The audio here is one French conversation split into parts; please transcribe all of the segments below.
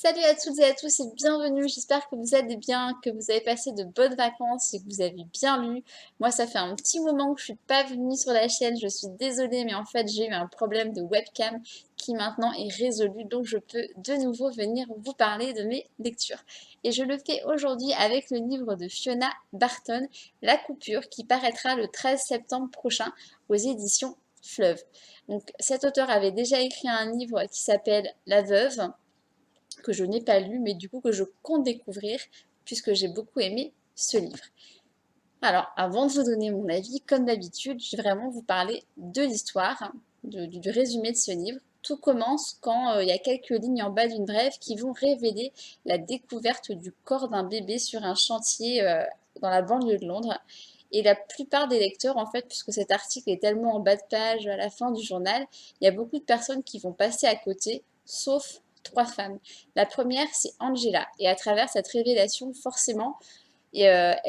Salut à toutes et à tous et bienvenue, j'espère que vous allez bien, que vous avez passé de bonnes vacances et que vous avez bien lu. Moi ça fait un petit moment que je suis pas venue sur la chaîne, je suis désolée mais en fait j'ai eu un problème de webcam qui maintenant est résolu donc je peux de nouveau venir vous parler de mes lectures. Et je le fais aujourd'hui avec le livre de Fiona Barton, La coupure, qui paraîtra le 13 septembre prochain aux éditions Fleuve. Donc cet auteur avait déjà écrit un livre qui s'appelle La Veuve, que je n'ai pas lu, mais du coup que je compte découvrir, puisque j'ai beaucoup aimé ce livre. Alors, avant de vous donner mon avis, comme d'habitude, je vais vraiment vous parler de l'histoire, du résumé de ce livre. Tout commence quand il y a quelques lignes en bas d'une brève qui vont révéler la découverte du corps d'un bébé sur un chantier dans la banlieue de Londres. Et la plupart des lecteurs, en fait, puisque cet article est tellement en bas de page à la fin du journal, il y a beaucoup de personnes qui vont passer à côté, sauf trois femmes. La première, c'est Angela. Et à travers cette révélation, forcément, ça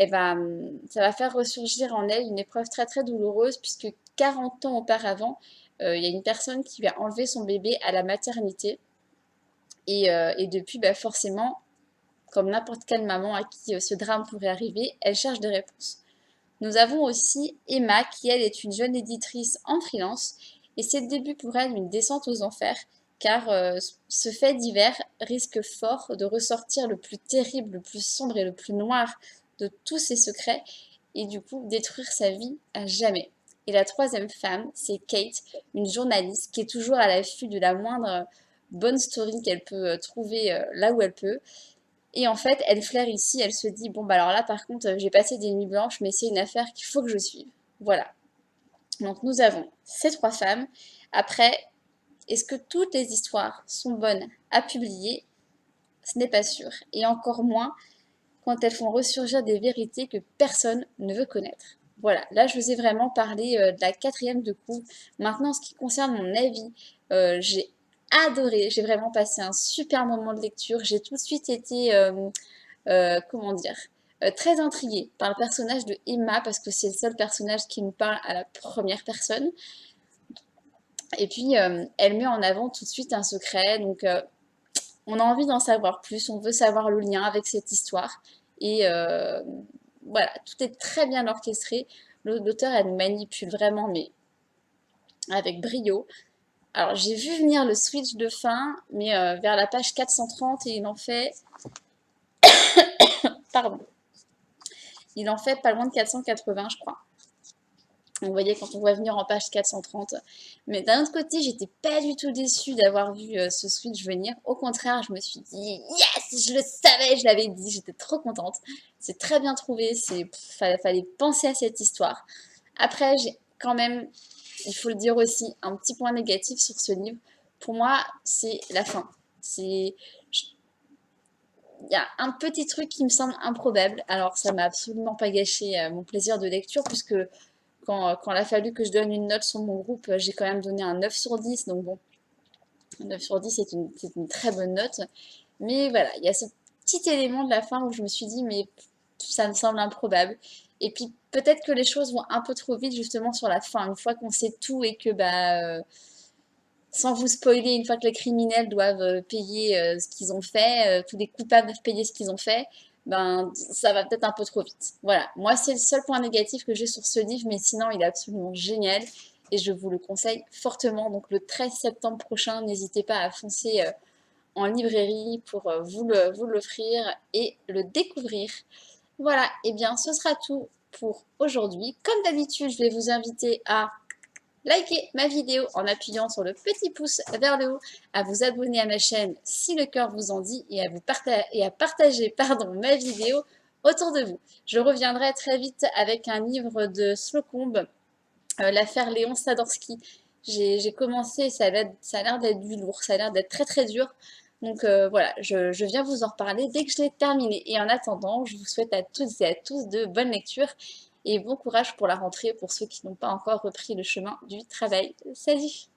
va faire ressurgir en elle une épreuve très très douloureuse, puisque 40 ans auparavant, il y a une personne qui lui a enlevé son bébé à la maternité. Et depuis, bah, forcément, comme n'importe quelle maman à qui ce drame pourrait arriver, elle cherche des réponses. Nous avons aussi Emma, qui elle est une jeune éditrice en freelance, et c'est le début pour elle d'une descente aux enfers, car ce fait divers risque fort de ressortir le plus terrible, le plus sombre et le plus noir de tous ses secrets, et du coup détruire sa vie à jamais. Et la troisième femme, c'est Kate, une journaliste qui est toujours à l'affût de la moindre bonne story qu'elle peut trouver là où elle peut, et en fait, elle flaire ici, elle se dit, bon bah alors là par contre, j'ai passé des nuits blanches, mais c'est une affaire qu'il faut que je suive. Voilà. Donc nous avons ces trois femmes. Après, est-ce que toutes les histoires sont bonnes à publier? Ce n'est pas sûr. Et encore moins quand elles font ressurgir des vérités que personne ne veut connaître. Voilà, là je vous ai vraiment parlé de la quatrième de couve. Maintenant, en ce qui concerne mon avis, j'ai adoré, j'ai vraiment passé un super moment de lecture. J'ai tout de suite été comment dire, très intriguée par le personnage de Emma parce que c'est le seul personnage qui nous parle à la première personne. Et puis, elle met en avant tout de suite un secret. Donc, on a envie d'en savoir plus. On veut savoir le lien avec cette histoire. Et voilà, tout est très bien orchestré. L'auteur, elle nous manipule vraiment, mais avec brio. Alors, j'ai vu venir le switch de fin, mais vers la page 430, et il en fait... Pardon. Il en fait pas loin de 480, je crois. Vous voyez, quand on voit venir en page 430. Mais d'un autre côté, j'étais pas du tout déçue d'avoir vu ce switch venir. Au contraire, je me suis dit, yes, je le savais, je l'avais dit, j'étais trop contente. C'est très bien trouvé, fallait penser à cette histoire. Après, j'ai quand même, il faut le dire aussi, un petit point négatif sur ce livre. Pour moi, c'est la fin. Il y a un petit truc qui me semble improbable. Alors, ça m'a absolument pas gâché mon plaisir de lecture, puisque quand il a fallu que je donne une note sur mon groupe, j'ai quand même donné un 9 sur 10. Donc bon, 9 sur 10, c'est une très bonne note. Mais voilà, il y a ce petit élément de la fin où je me suis dit, mais ça me semble improbable. Et puis peut-être que les choses vont un peu trop vite justement sur la fin. Une fois qu'on sait tout et que, sans vous spoiler, une fois que les criminels doivent payer ce qu'ils ont fait, tous les coupables doivent payer ce qu'ils ont fait, ben ça va peut-être un peu trop vite. Voilà, moi c'est le seul point négatif que j'ai sur ce livre, mais sinon il est absolument génial et je vous le conseille fortement. Donc le 13 septembre prochain, n'hésitez pas à foncer en librairie pour vous l'offrir et le découvrir. Voilà, et bien ce sera tout pour aujourd'hui. Comme d'habitude, je vais vous inviter à likez ma vidéo en appuyant sur le petit pouce vers le haut, à vous abonner à ma chaîne si le cœur vous en dit et à partager ma vidéo autour de vous. Je reviendrai très vite avec un livre de Slocombe, l'affaire Léon Sadorsky. J'ai commencé, ça a l'air d'être du lourd, ça a l'air d'être très très dur. Donc voilà, je viens vous en reparler dès que je l'ai terminé. Et en attendant, je vous souhaite à toutes et à tous de bonnes lectures et bon courage pour la rentrée pour ceux qui n'ont pas encore repris le chemin du travail. Salut!